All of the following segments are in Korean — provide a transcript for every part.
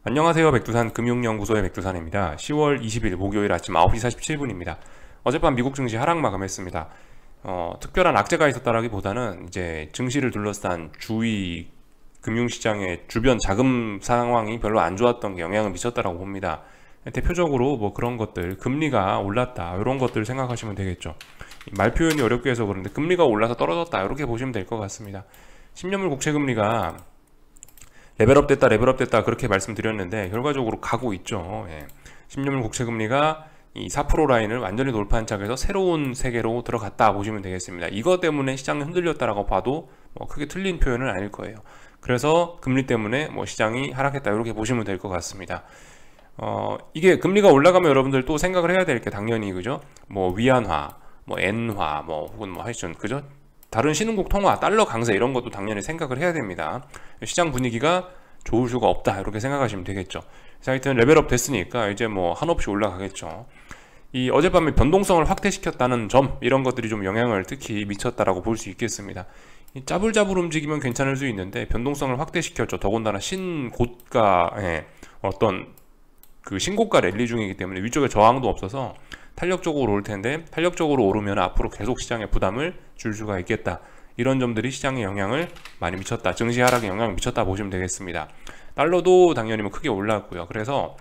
안녕하세요. 백두산 금융연구소의 백두산입니다. 10월 20일 목요일 아침 9시 47분입니다. 어젯밤 미국 증시 하락 마감했습니다. 특별한 악재가 있었다라기보다는 이제 증시를 둘러싼 주위 금융시장의 주변 자금 상황이 별로 안 좋았던 게 영향을 미쳤다라고 봅니다. 대표적으로 뭐 그런 것들, 금리가 올랐다 이런 것들 생각하시면 되겠죠. 말 표현이 어렵게 해서 그런데 금리가 올라서 떨어졌다 이렇게 보시면 될 것 같습니다. 10년물 국채 금리가 레벨업 됐다 그렇게 말씀드렸는데 결과적으로 가고 있죠. 10년물 국채 금리가 이 4% 라인을 완전히 돌파한 척해서 새로운 세계로 들어갔다 보시면 되겠습니다. 이것 때문에 시장이 흔들렸다라고 봐도 뭐 크게 틀린 표현은 아닐 거예요. 그래서 금리 때문에 뭐 시장이 하락했다 이렇게 보시면 될 것 같습니다. 이게 금리가 올라가면 여러분들 또 생각을 해야 될 게 당연히 그죠? 뭐 위안화, 뭐 엔화, 뭐 혹은 뭐 하여튼 그죠? 다른 신흥국 통화, 달러 강세 이런 것도 당연히 생각을 해야 됩니다. 시장 분위기가 좋을 수가 없다 이렇게 생각하시면 되겠죠. 하여튼 레벨업 됐으니까 이제 뭐 한없이 올라가겠죠. 이 어젯밤에 변동성을 확대시켰다는 점 이런 것들이 좀 영향을 특히 미쳤다라고 볼 수 있겠습니다. 이 짜불짜불 움직이면 괜찮을 수 있는데 변동성을 확대시켰죠. 더군다나 신고가의 어떤 그 신고가 랠리 중이기 때문에 위쪽에 저항도 없어서 탄력적으로 오를 텐데 탄력적으로 오르면 앞으로 계속 시장에 부담을 줄 수가 있겠다. 이런 점들이 시장에 영향을 많이 미쳤다. 증시 하락에 영향을 미쳤다 보시면 되겠습니다. 달러도 당연히 뭐 크게 올랐고요. 그래서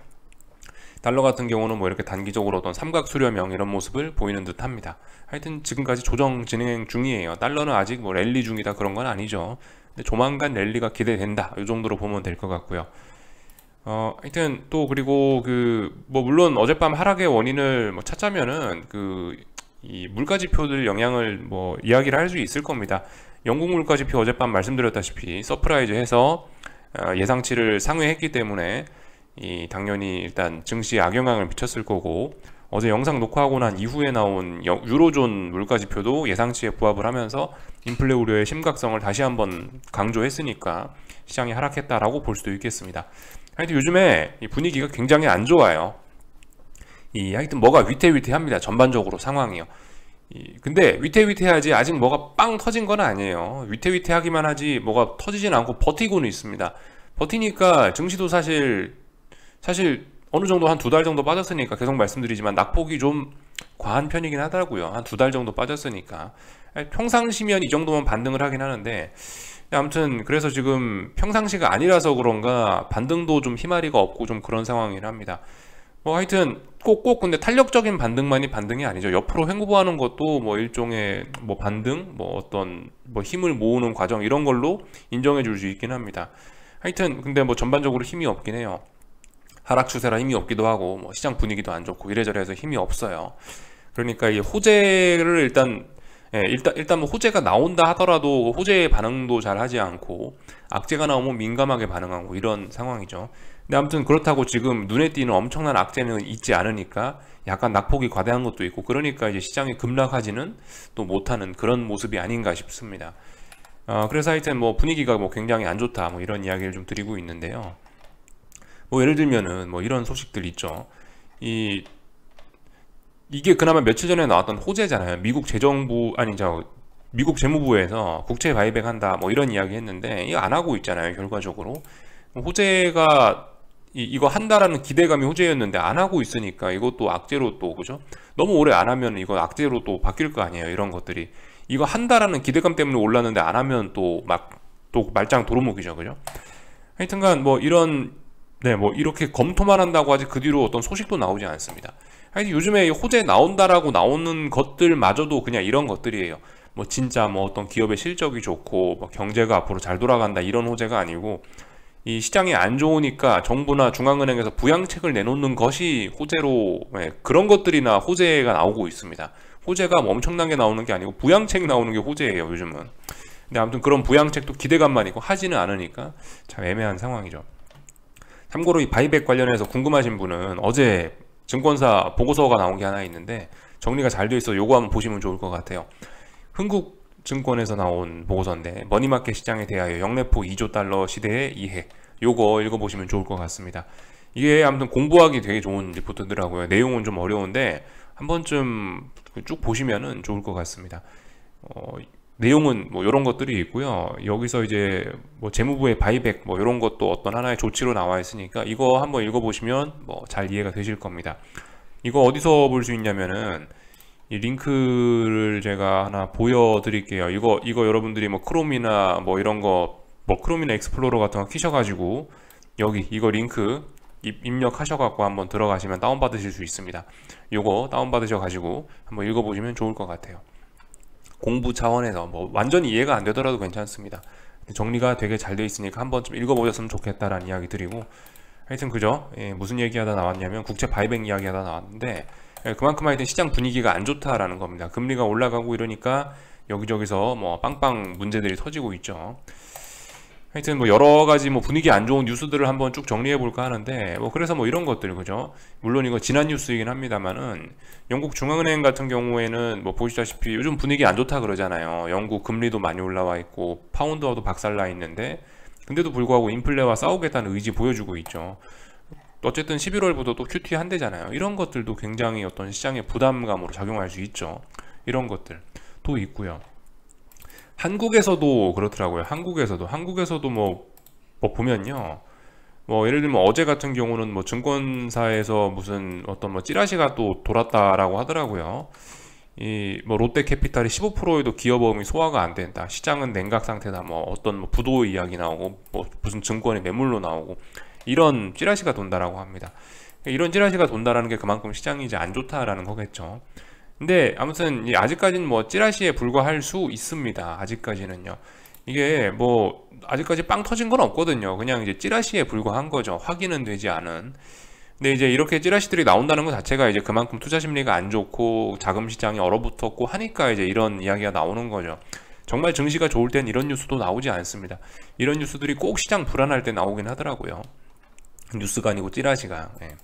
달러 같은 경우는 뭐 이렇게 단기적으로 어떤 삼각 수렴형 이런 모습을 보이는 듯 합니다. 하여튼 지금까지 조정 진행 중이에요. 달러는 아직 뭐 랠리 중이다 그런 건 아니죠. 근데 조만간 랠리가 기대된다. 이 정도로 보면 될 것 같고요. 하여튼 또 그리고 뭐 물론 어젯밤 하락의 원인을 뭐 찾자면은 이 물가지표들 영향을 뭐 이야기를 할 수 있을 겁니다. 영국 물가지표 어젯밤 말씀드렸다시피 서프라이즈해서 예상치를 상회했기 때문에 당연히 일단 증시에 악영향을 미쳤을 거고 어제 영상 녹화하고 난 이후에 나온 유로존 물가지표도 예상치에 부합을 하면서 인플레 우려의 심각성을 다시 한번 강조했으니까 시장이 하락했다라고 볼 수도 있겠습니다. 하여튼 요즘에 이 분위기가 굉장히 안 좋아요. 하여튼 뭐가 위태위태합니다. 전반적으로 상황이요. 근데 위태위태하지 아직 뭐가 빵 터진 건 아니에요. 위태위태하기만 하지 뭐가 터지진 않고 버티고는 있습니다. 버티니까 증시도 사실 어느 정도 한 2달 정도 빠졌으니까 계속 말씀드리지만 낙폭이 좀 과한 편이긴 하더라고요. 한 2달 정도 빠졌으니까. 평상시면 이 정도면 반등을 하긴 하는데 아무튼 그래서 지금 평상시가 아니라서 그런가 반등도 좀 희마리가 없고 좀 그런 상황이긴 합니다. 뭐 하여튼 꼭 근데 탄력적인 반등만이 반등이 아니죠. 옆으로 횡보하는 것도 뭐 일종의 뭐 반등, 뭐 어떤 뭐 힘을 모으는 과정 이런 걸로 인정해 줄 수 있긴 합니다. 하여튼 근데 뭐 전반적으로 힘이 없긴 해요. 하락 추세라 힘이 없기도 하고 뭐 시장 분위기도 안 좋고 이래저래 해서 힘이 없어요. 그러니까 이 호재를 일단 뭐 호재가 나온다 하더라도 호재의 반응도 잘 하지 않고 악재가 나오면 민감하게 반응하고 이런 상황이죠. 근데 아무튼 그렇다고 지금 눈에 띄는 엄청난 악재는 있지 않으니까 약간 낙폭이 과대한 것도 있고 그러니까 이제 시장이 급락하지는 또 못하는 그런 모습이 아닌가 싶습니다. 그래서 하여튼 뭐 분위기가 뭐 굉장히 안 좋다 뭐 이런 이야기를 좀 드리고 있는데요. 뭐 예를 들면은 뭐 이런 소식들 있죠. 이게 그나마 며칠 전에 나왔던 호재잖아요. 미국 재무부에서 국채 바이백 한다 뭐 이런 이야기 했는데 이거 안 하고 있잖아요. 결과적으로 호재가 이거 한다라는 기대감이 호재였는데 안 하고 있으니까 이것도 악재로 또 그죠? 너무 오래 안 하면 이거 악재로 또 바뀔 거 아니에요. 이런 것들이 이거 한다라는 기대감 때문에 올랐는데 안 하면 또 말짱 도루묵이죠. 그죠? 하여튼간 뭐 뭐 이렇게 검토만 한다고 하지 그 뒤로 어떤 소식도 나오지 않습니다. 하여튼 요즘에 호재 나온다라고 나오는 것들마저도 그냥 이런 것들이에요. 뭐 진짜 뭐 어떤 기업의 실적이 좋고 뭐 경제가 앞으로 잘 돌아간다 이런 호재가 아니고 이 시장이 안 좋으니까 정부나 중앙은행에서 부양책을 내놓는 것이 호재로 그런 것들이나 호재가 나오고 있습니다. 호재가 뭐 엄청나게 나오는 게 아니고 부양책 나오는 게 호재예요 요즘은. 근데 아무튼 그런 부양책도 기대감만 있고 하지는 않으니까 참 애매한 상황이죠. 참고로 이 바이백 관련해서 궁금하신 분은 어제 증권사 보고서가 나온 게 하나 있는데 정리가 잘 되어 있어 요거 한번 보시면 좋을 것 같아요. 흥국증권에서 나온 보고서인데 머니마켓 시장에 대하여 영래포 2조 달러 시대의 이해 요거 읽어보시면 좋을 것 같습니다. 이게 아무튼 공부하기 되게 좋은 리포트더라고요. 내용은 좀 어려운데 한 번쯤 쭉 보시면은 좋을 것 같습니다. 내용은 뭐 이런 것들이 있고요. 여기서 이제 뭐 재무부의 바이백 뭐 이런 것도 어떤 하나의 조치로 나와 있으니까 이거 한번 읽어보시면 뭐 잘 이해가 되실 겁니다. 이거 어디서 볼 수 있냐면은 이 링크를 제가 하나 보여드릴게요. 이거 여러분들이 뭐 크롬이나 뭐 이런 거 뭐 크롬이나 익스플로러 같은 거 키셔가지고 여기 이거 링크 입력하셔갖고 한번 들어가시면 다운받으실 수 있습니다. 요거 다운받으셔가지고 한번 읽어보시면 좋을 것 같아요. 공부 차원에서 뭐 완전히 이해가 안 되더라도 괜찮습니다. 정리가 되게 잘 돼 있으니까 한번 좀 읽어보셨으면 좋겠다라는 이야기 드리고, 하여튼 그죠? 예, 무슨 얘기하다 나왔냐면 국채 바이백 이야기하다 나왔는데, 예, 그만큼 하여튼 시장 분위기가 안 좋다라는 겁니다. 금리가 올라가고 이러니까 여기저기서 뭐 빵빵 문제들이 터지고 있죠. 하여튼 뭐 여러 가지 뭐 분위기 안 좋은 뉴스들을 한번 쭉 정리해 볼까 하는데, 뭐 그래서 뭐 이런 것들, 그죠? 물론 이거 지난 뉴스이긴 합니다만은 영국 중앙은행 같은 경우에는 뭐 보시다시피 요즘 분위기 안 좋다 그러잖아요. 영국 금리도 많이 올라와 있고 파운드와도 박살나 있는데, 근데도 불구하고 인플레와 싸우겠다는 의지 보여주고 있죠. 어쨌든 11월부터 또 QT 한대잖아요. 이런 것들도 굉장히 어떤 시장의 부담감으로 작용할 수 있죠. 이런 것들 또 있고요. 한국에서도 그렇더라고요. 한국에서도 뭐 보면요. 뭐 예를 들면 어제 같은 경우는 뭐 증권사에서 무슨 어떤 뭐 찌라시가 또 돌았다라고 하더라고요. 이 뭐 롯데캐피탈이 15%에도 기업어음이 소화가 안 된다. 시장은 냉각 상태다. 뭐 어떤 뭐 부도 이야기 나오고 뭐 무슨 증권이 매물로 나오고 이런 찌라시가 돈다라고 합니다. 이런 찌라시가 돈다라는 게 그만큼 시장이 이제 안 좋다라는 거겠죠. 근데 아무튼 아직까지는 뭐 찌라시에 불과할 수 있습니다. 아직까지는요. 이게 뭐 아직까지 빵 터진 건 없거든요. 그냥 이제 찌라시에 불과한 거죠. 확인은 되지 않은. 근데 이제 이렇게 찌라시들이 나온다는 것 자체가 이제 그만큼 투자 심리가 안 좋고 자금 시장이 얼어붙었고 하니까 이제 이런 이야기가 나오는 거죠. 정말 증시가 좋을 땐 이런 뉴스도 나오지 않습니다. 이런 뉴스들이 꼭 시장 불안할 때 나오긴 하더라고요. 뉴스가 아니고 찌라시가. 네.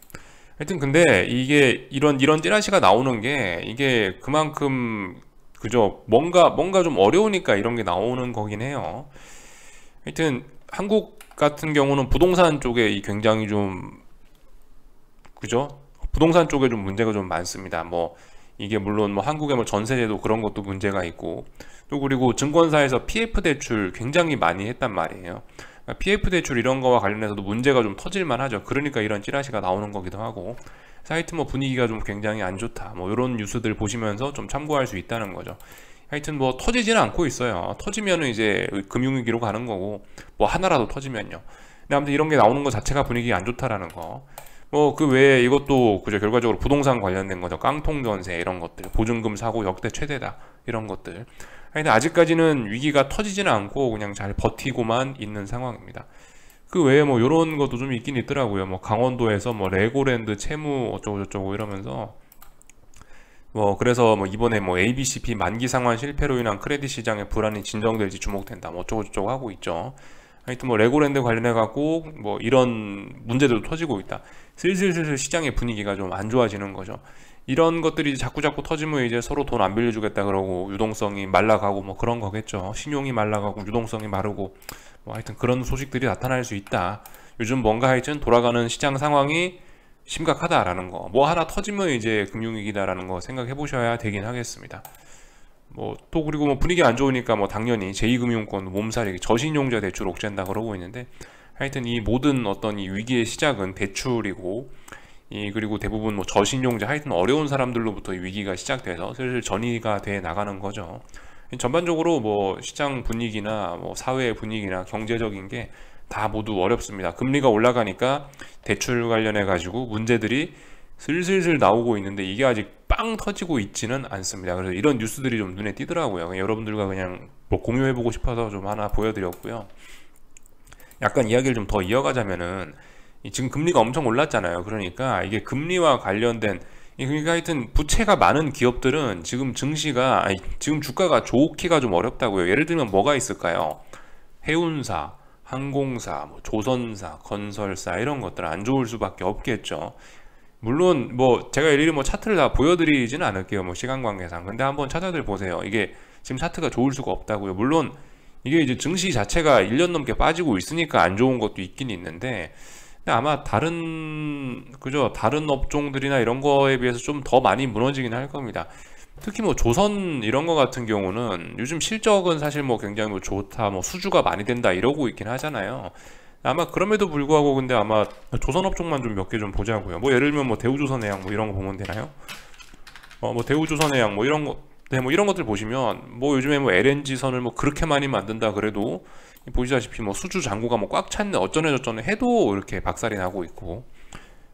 하여튼 근데 이게 이런 찌라시가 나오는 게 이게 그만큼 그죠, 뭔가 좀 어려우니까 이런 게 나오는 거긴 해요. 하여튼 한국 같은 경우는 부동산 쪽에 굉장히 좀 그죠, 부동산 쪽에 좀 문제가 좀 많습니다. 뭐 이게 물론 뭐 한국의 뭐 전세제도 그런 것도 문제가 있고, 또 그리고 증권사에서 PF 대출 굉장히 많이 했단 말이에요. PF 대출 이런 거와 관련해서도 문제가 좀 터질만 하죠. 그러니까 이런 찌라시가 나오는 거기도 하고, 하여튼 뭐 분위기가 좀 굉장히 안 좋다, 뭐 이런 뉴스들 보시면서 좀 참고할 수 있다는 거죠. 하여튼 뭐 터지지는 않고 있어요. 터지면은 이제 금융위기로 가는 거고, 뭐 하나라도 터지면요. 근데 아무튼 이런 게 나오는 것 자체가 분위기 안 좋다라는 거. 뭐 그 외에 이것도 그죠, 결과적으로 부동산 관련된 거죠. 깡통 전세 이런 것들, 보증금 사고 역대 최대다 이런 것들. 하여튼 아직까지는 위기가 터지지는 않고 그냥 잘 버티고만 있는 상황입니다. 그 외에 뭐 이런 것도 좀 있긴 있더라고요. 뭐 강원도에서 뭐 레고랜드 채무 어쩌고 저쩌고 이러면서 뭐 그래서 뭐 이번에 뭐 ABCP 만기 상환 실패로 인한 크레딧 시장의 불안이 진정될지 주목된다. 뭐 어쩌고 저쩌고 하고 있죠. 하여튼 뭐 레고랜드 관련해 갖고 뭐 이런 문제들도 터지고 있다. 슬슬 시장의 분위기가 좀 안 좋아지는 거죠. 이런 것들이 자꾸 터지면 이제 서로 돈 안 빌려주겠다 그러고 유동성이 말라가고 뭐 그런 거겠죠. 신용이 말라가고 유동성이 마르고 뭐 하여튼 그런 소식들이 나타날 수 있다. 요즘 뭔가 하여튼 돌아가는 시장 상황이 심각하다라는 거. 뭐 하나 터지면 이제 금융위기다라는 거 생각해 보셔야 되긴 하겠습니다. 뭐 또 그리고 뭐 분위기 안 좋으니까 뭐 당연히 제2금융권 몸살이기 저신용자 대출 옥죄다 그러고 있는데, 하여튼 이 모든 어떤 이 위기의 시작은 대출이고, 그리고 대부분 뭐 저신용자 하여튼 어려운 사람들로부터 이 위기가 시작돼서 슬슬 전이가 돼 나가는 거죠. 전반적으로 뭐 시장 분위기나 뭐 사회 분위기나 경제적인 게 다 모두 어렵습니다. 금리가 올라가니까 대출 관련해 가지고 문제들이 슬슬 나오고 있는데 이게 아직 빵 터지고 있지는 않습니다. 그래서 이런 뉴스들이 좀 눈에 띄더라고요. 여러분들과 그냥 뭐 공유해보고 싶어서 좀 하나 보여드렸고요. 약간 이야기를 좀 더 이어가자면은 지금 금리가 엄청 올랐잖아요. 그러니까 이게 금리와 관련된, 그러니까 하여튼 부채가 많은 기업들은 지금 지금 주가가 좋기가 좀 어렵다고요. 예를 들면 뭐가 있을까요? 해운사, 항공사, 뭐 조선사, 건설사 이런 것들 안 좋을 수밖에 없겠죠. 물론 뭐 제가 일일이 뭐 차트를 다 보여드리지는 않을게요. 뭐 시간 관계상. 근데 한번 찾아들 보세요. 이게 지금 차트가 좋을 수가 없다고요. 물론 이게 이제 증시 자체가 1년 넘게 빠지고 있으니까 안 좋은 것도 있긴 있는데, 근데 아마 다른 업종들이나 이런 거에 비해서 좀 더 많이 무너지긴 할 겁니다. 특히 뭐 조선 이런 거 같은 경우는 요즘 실적은 사실 뭐 굉장히 뭐 좋다, 뭐 수주가 많이 된다 이러고 있긴 하잖아요. 아마 그럼에도 불구하고 근데 아마 조선 업종만 좀 몇 개 좀 보자고요. 뭐 예를 들면 뭐 대우조선해양 뭐 이런 거 보면 되나요? 뭐 대우조선해양 뭐 이런 거, 네, 뭐 이런 것들 보시면 뭐 요즘에 뭐 LNG 선을 뭐 그렇게 많이 만든다 그래도 보시다시피 뭐 수주 잔고가 뭐 꽉 찼네 어쩌네 저쩌네 해도 이렇게 박살이 나고 있고,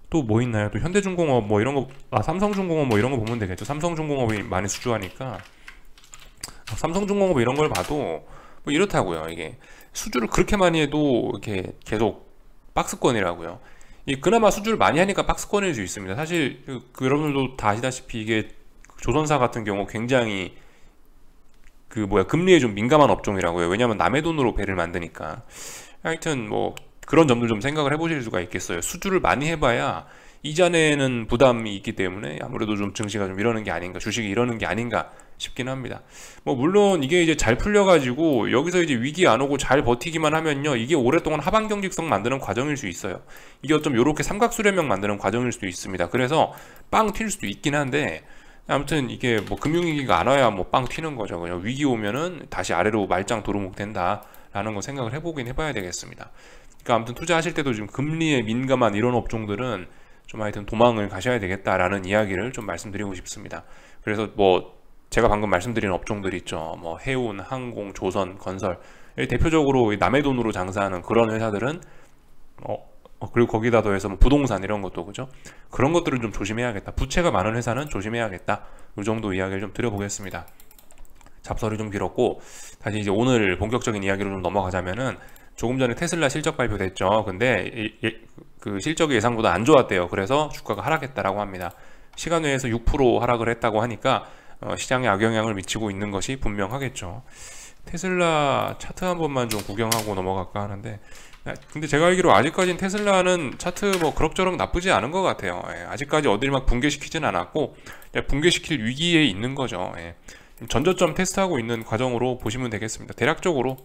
또 뭐 있나요? 또 현대중공업 뭐 이런 거, 삼성중공업 뭐 이런 거 보면 되겠죠. 삼성중공업이 많이 수주하니까 삼성중공업 이런 걸 봐도 뭐 이렇다고요. 이게 수주를 그렇게 많이 해도 이렇게 계속 박스권이라고요. 이 그나마 수주를 많이 하니까 박스권일 수 있습니다. 사실 여러분들도 다 아시다시피 이게 조선사 같은 경우 굉장히 금리에 좀 민감한 업종이라고요. 왜냐하면 남의 돈으로 배를 만드니까. 하여튼 뭐 그런 점들 좀 생각을 해보실 수가 있겠어요. 수주를 많이 해봐야 이자 내는 부담이 있기 때문에 아무래도 좀 증시가 좀 이러는 게 아닌가, 주식이 이러는 게 아닌가 싶긴 합니다. 뭐 물론 이게 이제 잘 풀려가지고 여기서 이제 위기 안 오고 잘 버티기만 하면요, 이게 오랫동안 하방 경직성 만드는 과정일 수 있어요. 이게 어쩜 요렇게 삼각수렴형 만드는 과정일 수도 있습니다. 그래서 빵 튈 수도 있긴 한데, 아무튼 이게 뭐 금융위기가 안 와야 뭐 빵 튀는 거죠. 그냥 위기 오면은 다시 아래로 말짱 도루묵 된다라는 거 생각을 해보긴 해봐야 되겠습니다. 그러니까 아무튼 투자하실 때도 지금 금리에 민감한 이런 업종들은 좀 하여튼 도망을 가셔야 되겠다라는 이야기를 좀 말씀드리고 싶습니다. 그래서 뭐 제가 방금 말씀드린 업종들 있죠. 뭐 해운, 항공, 조선, 건설, 대표적으로 남의 돈으로 장사하는 그런 회사들은 그리고 거기다 더해서 뭐 부동산 이런 것도 그죠? 그런 것들은 좀 조심해야겠다. 부채가 많은 회사는 조심해야겠다. 이 정도 이야기를 좀 드려보겠습니다. 잡설이 좀 길었고, 다시 이제 오늘 본격적인 이야기로 좀 넘어가자면은, 조금 전에 테슬라 실적 발표됐죠. 근데 그 실적이 예상보다 안 좋았대요. 그래서 주가가 하락했다라고 합니다. 시간 외에서 6% 하락을 했다고 하니까 시장에 악영향을 미치고 있는 것이 분명하겠죠. 테슬라 차트 한 번만 좀 구경하고 넘어갈까 하는데, 근데 제가 알기로 아직까지는 테슬라는 차트 뭐 그럭저럭 나쁘지 않은 것 같아요. 아직까지 어딜 막 붕괴시키진 않았고 붕괴시킬 위기에 있는 거죠. 전저점 테스트하고 있는 과정으로 보시면 되겠습니다. 대략적으로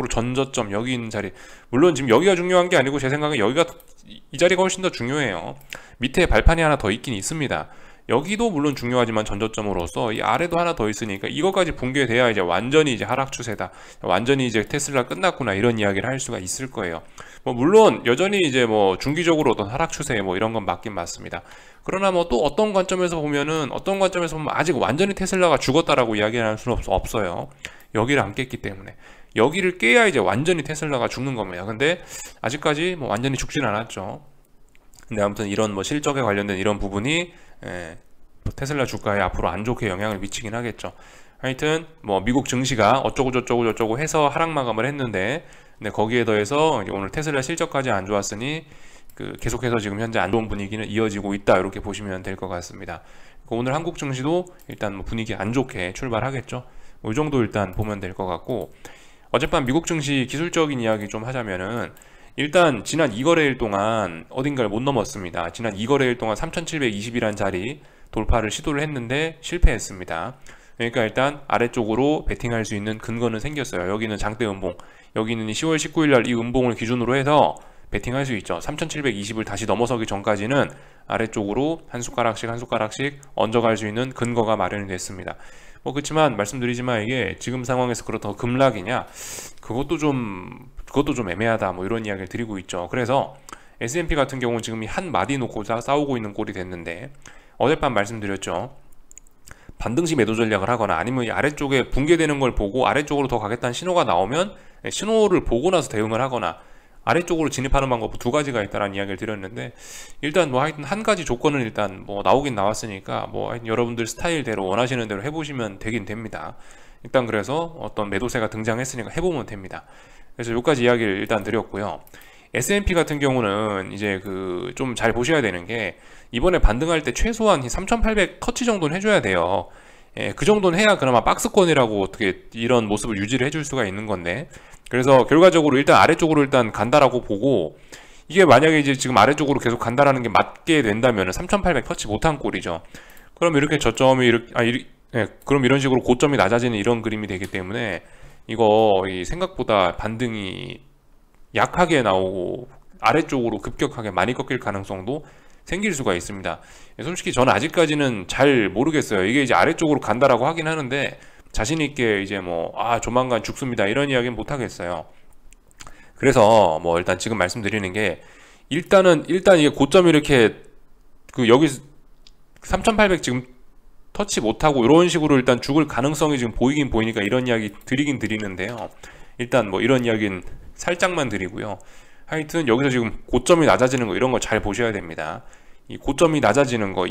전저점 여기 있는 자리, 물론 지금 여기가 중요한 게 아니고 제 생각에 여기가 이 자리가 훨씬 더 중요해요. 밑에 발판이 하나 더 있긴 있습니다. 여기도 물론 중요하지만 전저점으로서 이 아래도 하나 더 있으니까 이거까지 붕괴돼야 이제 완전히 이제 하락 추세다, 완전히 이제 테슬라 끝났구나 이런 이야기를 할 수가 있을 거예요. 뭐 물론 여전히 이제 뭐 중기적으로 어떤 하락 추세 뭐 이런 건 맞긴 맞습니다. 그러나 뭐 또 어떤 관점에서 보면 아직 완전히 테슬라가 죽었다라고 이야기할 수는 없어요. 여기를 안 깼기 때문에. 여기를 깨야 이제 완전히 테슬라가 죽는 겁니다. 근데 아직까지 뭐 완전히 죽진 않았죠. 근데 아무튼 이런 뭐 실적에 관련된 이런 부분이 테슬라 주가에 앞으로 안 좋게 영향을 미치긴 하겠죠. 하여튼 뭐 미국 증시가 어쩌고 해서 하락 마감을 했는데, 근데 거기에 더해서 오늘 테슬라 실적까지 안 좋았으니 계속해서 지금 현재 안 좋은 분위기는 이어지고 있다, 이렇게 보시면 될 것 같습니다. 오늘 한국 증시도 일단 뭐 분위기 안 좋게 출발하겠죠. 뭐 이 정도 일단 보면 될 것 같고, 어젯밤 미국 증시 기술적인 이야기 좀 하자면은, 일단 지난 2거래일 동안 어딘가를 못 넘었습니다. 지난 2거래일 동안 3720이란 자리 돌파를 시도를 했는데 실패했습니다. 그러니까 일단 아래쪽으로 베팅할 수 있는 근거는 생겼어요. 여기는 장대 음봉, 여기는 10월 19일 날 이 음봉을 기준으로 해서 베팅할 수 있죠. 3720을 다시 넘어서기 전까지는 아래쪽으로 한 숟가락씩 얹어갈 수 있는 근거가 마련이 됐습니다. 뭐 그렇지만 말씀드리지만 이게 지금 상황에서 그렇다고 급락이냐, 그것도 좀 애매하다, 뭐 이런 이야기를 드리고 있죠. 그래서 S&P 같은 경우는 지금 한 마디 놓고 싸우고 있는 꼴이 됐는데, 어젯밤 말씀드렸죠. 반등시 매도 전략을 하거나 아니면 이 아래쪽에 붕괴되는 걸 보고 아래쪽으로 더 가겠다는 신호가 나오면 신호를 보고 나서 대응을 하거나, 아래쪽으로 진입하는 방법 두 가지가 있다는 이야기를 드렸는데, 일단 뭐 하여튼 한 가지 조건은 일단 뭐 나오긴 나왔으니까 뭐 하여튼 여러분들 스타일대로 원하시는 대로 해보시면 되긴 됩니다. 일단 그래서 어떤 매도세가 등장했으니까 해보면 됩니다. 그래서 여기까지 이야기를 일단 드렸고요. S&P 같은 경우는 이제 좀 잘 보셔야 되는 게, 이번에 반등할 때 최소한 3800 터치 정도는 해줘야 돼요. 그 정도는 해야 그나마 박스권이라고 어떻게 이런 모습을 유지를 해줄 수가 있는 건데, 그래서 결과적으로 일단 아래쪽으로 일단 간다라고 보고, 이게 만약에 이제 지금 아래쪽으로 계속 간다라는 게 맞게 된다면 3800 터치 못한 꼴이죠. 그럼 이렇게 저점이 그럼 이런 식으로 고점이 낮아지는 이런 그림이 되기 때문에, 이거 생각보다 반등이 약하게 나오고 아래쪽으로 급격하게 많이 꺾일 가능성도 생길 수가 있습니다. 솔직히 저는 아직까지는 잘 모르겠어요. 이게 이제 아래쪽으로 간다라고 하긴 하는데 자신 있게 이제 뭐 조만간 죽습니다 이런 이야기는 못 하겠어요. 그래서 뭐 일단 지금 말씀드리는 게 일단 이게 고점이 이렇게 여기 3800 지금 터치 못하고 이런 식으로 일단 죽을 가능성이 지금 보이긴 보이니까 이런 이야기 드리긴 드리는데요. 일단 뭐 이런 이야기는 살짝만 드리고요. 하여튼 여기서 지금 고점이 낮아지는 거 이런 거 잘 보셔야 됩니다. 이 고점이 낮아지는 거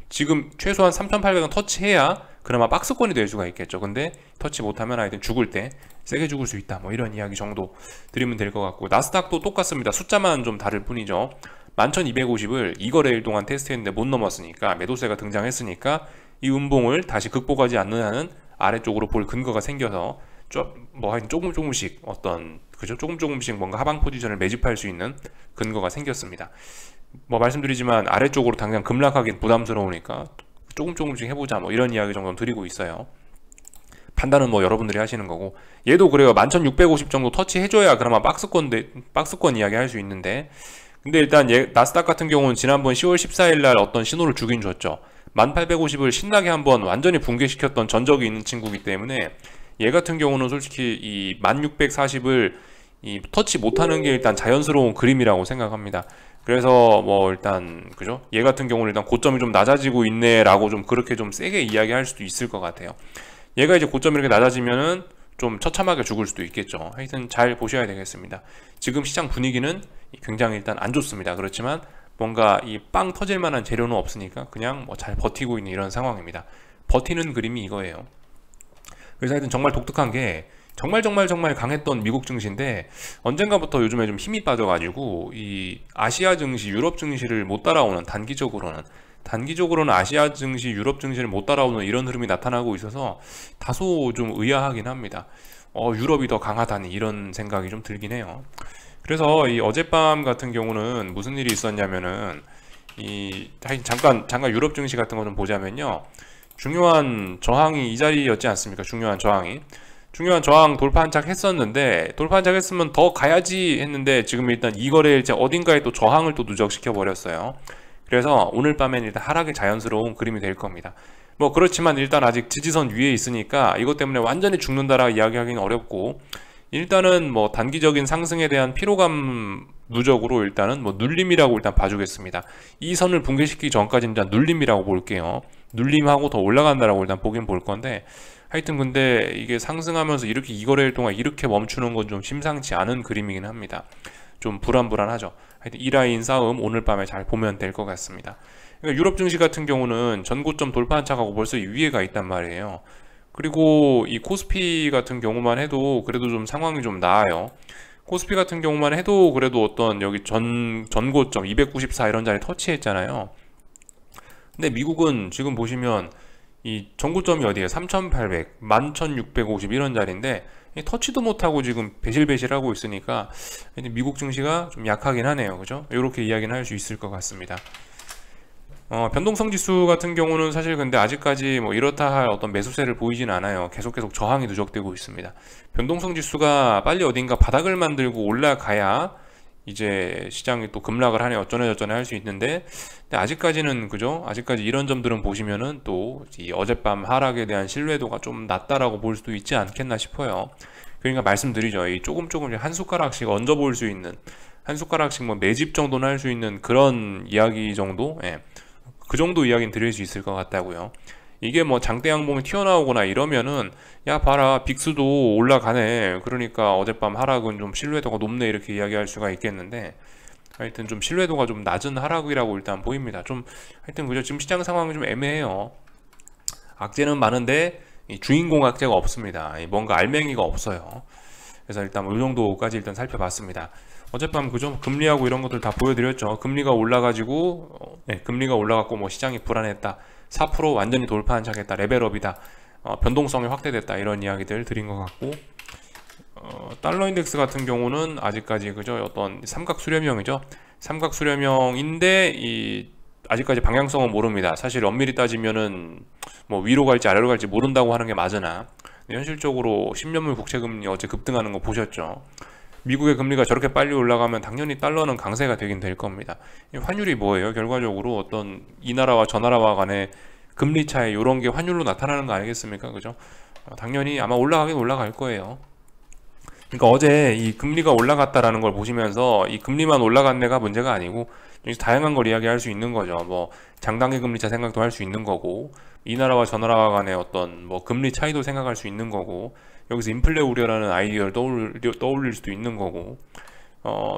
지금 최소한 3800은 터치해야 그나마 박스권이 될 수가 있겠죠. 근데 터치 못하면 하여튼 죽을 때 세게 죽을 수 있다 뭐 이런 이야기 정도 드리면 될 것 같고, 나스닥도 똑같습니다. 숫자만 좀 다를 뿐이죠. 11,250을 2거래일 동안 테스트했는데 못 넘었으니까, 매도세가 등장했으니까 이 음봉을 다시 극복하지 않는 한은 아래쪽으로 볼 근거가 생겨서 조금씩 조금씩 뭔가 하방 포지션을 매집할 수 있는 근거가 생겼습니다. 뭐 말씀드리지만 아래쪽으로 당장 급락하기는 부담스러우니까 조금씩 해보자 뭐 이런 이야기 정도 드리고 있어요. 판단은 뭐 여러분들이 하시는 거고, 얘도 그래요. 11,650 정도 터치해줘야 그나마 박스권 이야기 할 수 있는데, 근데 일단 나스닥 같은 경우는 지난번 10월 14일 날 어떤 신호를 주긴 줬죠. 1850을 신나게 한번 완전히 붕괴시켰던 전적이 있는 친구이기 때문에 얘 같은 경우는 솔직히 이 1640을 터치 못하는 게 일단 자연스러운 그림이라고 생각합니다. 그래서 뭐 일단 그죠? 얘 같은 경우는 일단 고점이 좀 낮아지고 있네라고 좀 그렇게 좀 세게 이야기할 수도 있을 것 같아요. 얘가 이제 고점이 이렇게 낮아지면은 좀 처참하게 죽을 수도 있겠죠. 하여튼 잘 보셔야 되겠습니다. 지금 시장 분위기는 굉장히 일단 안 좋습니다. 그렇지만 뭔가 이 빵 터질 만한 재료는 없으니까 그냥 뭐 잘 버티고 있는 이런 상황입니다. 버티는 그림이 이거예요. 그래서 하여튼 정말 독특한 게 정말 강했던 미국 증시인데 언젠가부터 요즘에 좀 힘이 빠져가지고 이 아시아 증시, 유럽 증시를 못 따라오는, 단기적으로는 아시아 증시, 유럽 증시를 못 따라오는 이런 흐름이 나타나고 있어서 다소 좀 의아하긴 합니다. 유럽이 더 강하다니 이런 생각이 좀 들긴 해요. 그래서 이 어젯밤 같은 경우는 무슨 일이 있었냐면은 잠깐 유럽 증시 같은 거 좀 보자면요. 중요한 저항이 이 자리였지 않습니까? 중요한 저항 돌파 한착 했었는데, 돌파 한착 했으면 더 가야지 했는데 지금 일단 이 거래일째 어딘가에 또 저항을 또 누적시켜 버렸어요. 그래서 오늘 밤엔 일단 하락의 자연스러운 그림이 될 겁니다. 뭐 그렇지만 일단 아직 지지선 위에 있으니까 이것 때문에 완전히 죽는다라 이야기하기는 어렵고, 일단은 뭐 단기적인 상승에 대한 피로감 누적으로 일단은 뭐 눌림이라고 일단 봐주겠습니다. 이 선을 붕괴시키기 전까지는 일단 눌림이라고 볼게요. 눌림하고 더 올라간다라고 일단 보긴 볼 건데, 하여튼 근데 이게 상승하면서 이렇게 2거래일 동안 이렇게 멈추는 건 좀 심상치 않은 그림이긴 합니다. 좀 불안하죠. 하여튼 이 라인 싸움 오늘 밤에 잘 보면 될 것 같습니다. 그러니까 유럽 증시 같은 경우는 전고점 돌파 한착하고 벌써 이 위에가 있단 말이에요. 그리고 이 코스피 같은 경우만 해도 그래도 좀 상황이 좀 나아요. 코스피 같은 경우만 해도 그래도 어떤 여기 전고점 294 이런 자리 터치했잖아요. 근데 미국은 지금 보시면 이 전고점이 어디에요? 3800, 11650 이런 자리인데 터치도 못하고 지금 배실배실하고 있으니까 미국 증시가 좀 약하긴 하네요. 그죠? 이렇게 이야기는 할 수 있을 것 같습니다. 변동성 지수 같은 경우는 사실 근데 아직까지 뭐 이렇다 할 어떤 매수세를 보이진 않아요. 계속 저항이 누적되고 있습니다. 변동성 지수가 빨리 어딘가 바닥을 만들고 올라가야 이제 시장이 또 급락을 하네 어쩌네 저쩌네 할 수 있는데, 근데 아직까지는 그죠? 아직까지 이런 점들은 보시면은 또 이 어젯밤 하락에 대한 신뢰도가 좀 낮다라고 볼 수도 있지 않겠나 싶어요. 그러니까 말씀드리죠. 이 조금 한 숟가락씩 얹어 볼 수 있는, 한 숟가락씩 뭐 매집 정도는 할 수 있는 그런 이야기 정도, 그 정도 이야기는 드릴 수 있을 것 같다고요. 이게 뭐 장대 양봉이 튀어나오거나 이러면은 야 봐라 빅스도 올라가네, 그러니까 어젯밤 하락은 좀 신뢰도가 높네 이렇게 이야기할 수가 있겠는데, 하여튼 좀 신뢰도가 좀 낮은 하락이라고 일단 보입니다. 좀 하여튼 그죠? 지금 시장 상황이 좀 애매해요. 악재는 많은데 이 주인공 악재가 없습니다. 뭔가 알맹이가 없어요. 그래서 일단 뭐 이 정도까지 일단 살펴봤습니다. 어젯밤 그죠? 금리하고 이런 것들 다 보여드렸죠. 금리가 올라가지고 금리가 올라갔고 뭐 시장이 불안했다, 4% 완전히 돌파 한착했다, 레벨업이다, 변동성이 확대됐다 이런 이야기들 드린 것 같고, 달러 인덱스 같은 경우는 아직까지 그죠? 어떤 삼각 수렴형이죠. 삼각 수렴형인데 아직까지 방향성은 모릅니다. 사실 엄밀히 따지면은 뭐 위로 갈지 아래로 갈지 모른다고 하는 게 맞으나, 현실적으로 10년물 국채금리 어제 급등하는 거 보셨죠? 미국의 금리가 저렇게 빨리 올라가면 당연히 달러는 강세가 되긴 될 겁니다. 이 환율이 뭐예요? 결과적으로 어떤 이 나라와 저 나라와 간의 금리 차이 이런 게 환율로 나타나는 거 아니겠습니까? 그죠? 당연히 아마 올라가긴 올라갈 거예요. 그러니까 어제 이 금리가 올라갔다라는 걸 보시면서 이 금리만 올라간 데가 문제가 아니고 다양한 걸 이야기할 수 있는 거죠. 뭐 장단기 금리차 생각도 할 수 있는 거고, 이 나라와 저 나라와 간의 어떤 뭐 금리 차이도 생각할 수 있는 거고, 여기서 인플레 우려라는 아이디어를 떠올릴 수도 있는 거고,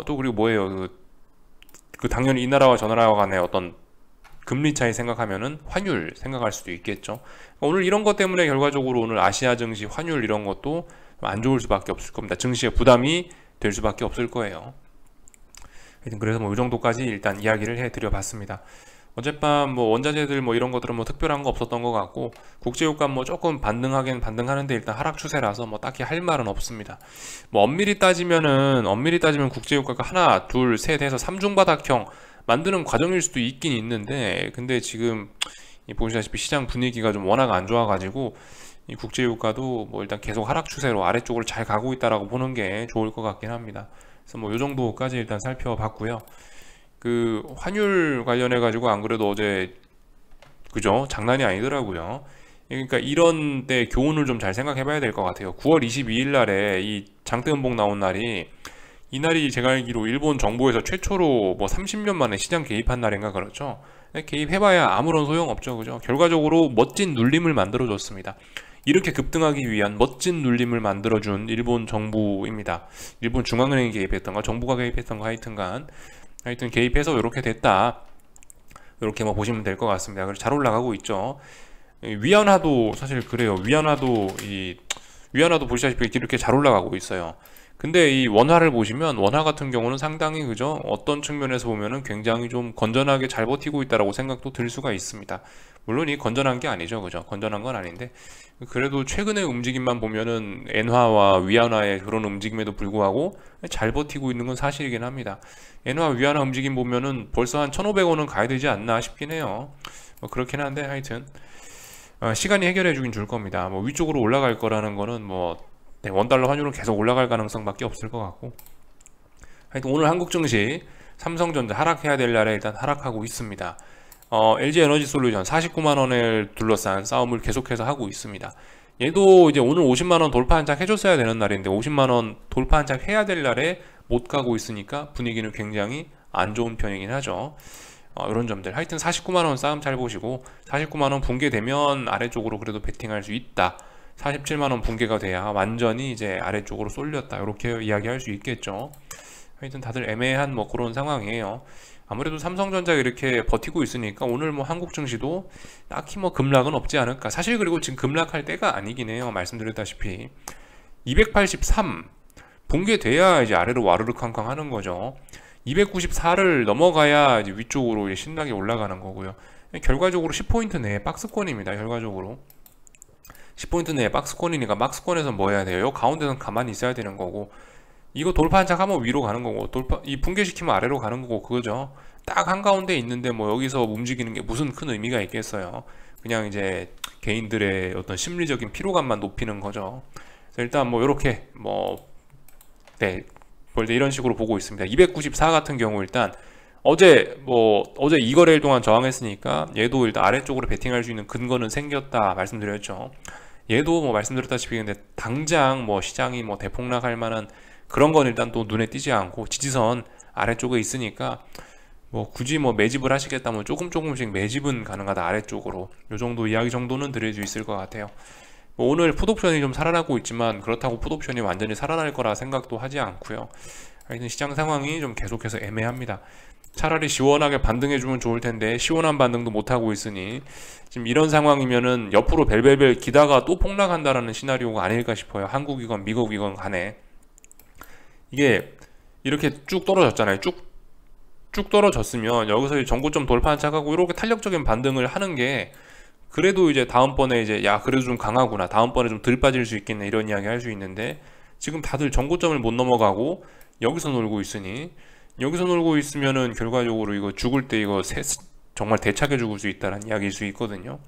또 그리고 뭐예요? 당연히 이 나라와 저 나라와 간의 어떤 금리 차이 생각하면은 환율 생각할 수도 있겠죠. 오늘 이런 것 때문에 결과적으로 오늘 아시아 증시 환율 이런 것도 안 좋을 수밖에 없을 겁니다. 증시에 부담이 될 수밖에 없을 거예요. 하여튼 그래서 뭐 이 정도까지 일단 이야기를 해드려 봤습니다. 어젯밤 뭐 원자재들 뭐 이런 것들은 뭐 특별한 거 없었던 것 같고, 국제유가 뭐 조금 반등하긴 반등하는데 일단 하락 추세라서 뭐 딱히 할 말은 없습니다. 뭐 엄밀히 따지면 국제유가가 하나 둘 셋 해서 3중 바닥형 만드는 과정일 수도 있긴 있는데, 근데 지금 보시다시피 시장 분위기가 좀 워낙 안 좋아가지고 이 국제유가도 뭐 일단 계속 하락 추세로 아래쪽으로 잘 가고 있다라고 보는 게 좋을 것 같긴 합니다. 그래서 뭐 요 정도까지 일단 살펴봤고요. 그 환율 관련해 가지고 안 그래도 어제 그죠? 장난이 아니더라고요. 그러니까 이런 때 교훈을 좀 잘 생각해 봐야 될 것 같아요. 9월 22일 날에 이 장대음봉 나온 날이, 이날이 제가 알기로 일본 정부에서 최초로 뭐 30년 만에 시장 개입한 날인가 그렇죠. 개입해봐야 아무런 소용없죠. 그죠? 결과적으로 멋진 눌림을 만들어줬습니다. 이렇게 급등하기 위한 멋진 눌림을 만들어준 일본 정부입니다. 일본 중앙은행이 개입했던가 정부가 개입했던가 하여튼 개입해서 이렇게 됐다. 이렇게 뭐 보시면 될 것 같습니다. 그래서 잘 올라가고 있죠. 위안화도 사실 그래요. 위안화도 보시다시피 이렇게 잘 올라가고 있어요. 근데 이 원화를 보시면 원화 같은 경우는 상당히 그죠? 어떤 측면에서 보면은 굉장히 좀 건전하게 잘 버티고 있다라고 생각도 들 수가 있습니다. 물론 이 건전한 게 아니죠. 그죠? 건전한 건 아닌데, 그래도 최근의 움직임만 보면은 엔화와 위안화의 그런 움직임에도 불구하고 잘 버티고 있는 건 사실이긴 합니다. 엔화 위안화 움직임 보면은 벌써 한 1,500원은 가야 되지 않나 싶긴 해요. 뭐 그렇긴 한데 하여튼 시간이 해결해 주긴 줄 겁니다. 뭐 위쪽으로 올라갈 거라는 거는 뭐 원달러 환율은 계속 올라갈 가능성밖에 없을 것 같고, 하여튼 오늘 한국 증시 삼성전자 하락해야 될 날에 일단 하락하고 있습니다. LG에너지솔루션 49만원을 둘러싼 싸움을 계속해서 하고 있습니다. 얘도 이제 오늘 50만원 돌파 한착 해줬어야 되는 날인데 50만원 돌파 한착 해야 될 날에 못 가고 있으니까 분위기는 굉장히 안 좋은 편이긴 하죠. 이런 점들, 하여튼 49만원 싸움 잘 보시고, 49만원 붕괴되면 아래쪽으로 그래도 베팅할 수 있다. 47만원 붕괴가 돼야 완전히 이제 아래쪽으로 쏠렸다, 이렇게 이야기할 수 있겠죠. 하여튼 다들 애매한 뭐 그런 상황이에요. 아무래도 삼성전자가 이렇게 버티고 있으니까 오늘 뭐 한국 증시도 딱히 뭐 급락은 없지 않을까. 사실 그리고 지금 급락할 때가 아니긴 해요. 말씀드렸다시피 283 붕괴돼야 이제 아래로 와르르 캉캉 하는 거죠. 294를 넘어가야 이제 위쪽으로 이제 신나게 올라가는 거고요. 결과적으로 10포인트 내에 박스권입니다. 결과적으로 10포인트 내에 박스권이니까 박스권에서 뭐 해야 돼요? 가운데선 가만히 있어야 되는 거고, 이거 돌파 한착하면 위로 가는 거고, 이 붕괴시키면 아래로 가는 거고, 그거죠. 딱 한가운데 있는데 뭐 여기서 움직이는 게 무슨 큰 의미가 있겠어요. 그냥 이제 개인들의 어떤 심리적인 피로감만 높이는 거죠. 그래서 일단 뭐 이렇게 뭐 이런 식으로 보고 있습니다. 294 같은 경우 일단 어제 이 거래일 동안 저항했으니까 얘도 일단 아래쪽으로 베팅할 수 있는 근거는 생겼다 말씀드렸죠. 얘도 뭐 말씀드렸다시피 근데 당장 뭐 시장이 뭐 대폭락할 만한 그런 건 일단 또 눈에 띄지 않고 지지선 아래쪽에 있으니까 뭐 굳이 뭐 매집을 하시겠다면 조금씩 매집은 가능하다. 아래쪽으로 요 정도 이야기 정도는 드릴 수 있을 것 같아요. 뭐 오늘 풋옵션이 좀 살아나고 있지만 그렇다고 풋옵션이 완전히 살아날 거라 생각도 하지 않고요. 하여튼 시장 상황이 좀 계속해서 애매합니다. 차라리 시원하게 반등해주면 좋을 텐데 시원한 반등도 못하고 있으니 지금 이런 상황이면은 옆으로 벨벨벨 기다가 또 폭락한다라는 시나리오가 아닐까 싶어요. 한국이건 미국이건 간에. 이게 이렇게 쭉 떨어졌잖아요. 쭉 떨어졌으면 여기서 전고점 돌파 한착하고 이렇게 탄력적인 반등을 하는 게 그래도 이제 다음번에 이제 야 그래도 좀 강하구나, 다음번에 좀 덜 빠질 수 있겠네, 이런 이야기 할 수 있는데 지금 다들 전고점을 못 넘어가고 여기서 놀고 있으니, 여기서 놀고 있으면은 결과적으로 이거 죽을 때 이거 정말 대차게 죽을 수 있다는 이야기일 수 있거든요.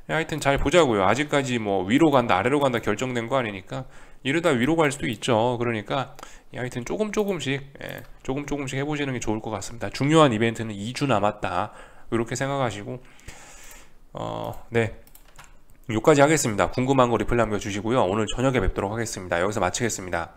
하여튼 잘 보자고요. 아직까지 뭐 위로 간다 아래로 간다 결정된 거 아니니까 이러다 위로 갈 수도 있죠. 그러니까 하여튼 조금씩 해보시는 게 좋을 것 같습니다. 중요한 이벤트는 2주 남았다, 이렇게 생각하시고 네, 여기까지 하겠습니다. 궁금한 거 리플 남겨주시고요. 오늘 저녁에 뵙도록 하겠습니다. 여기서 마치겠습니다.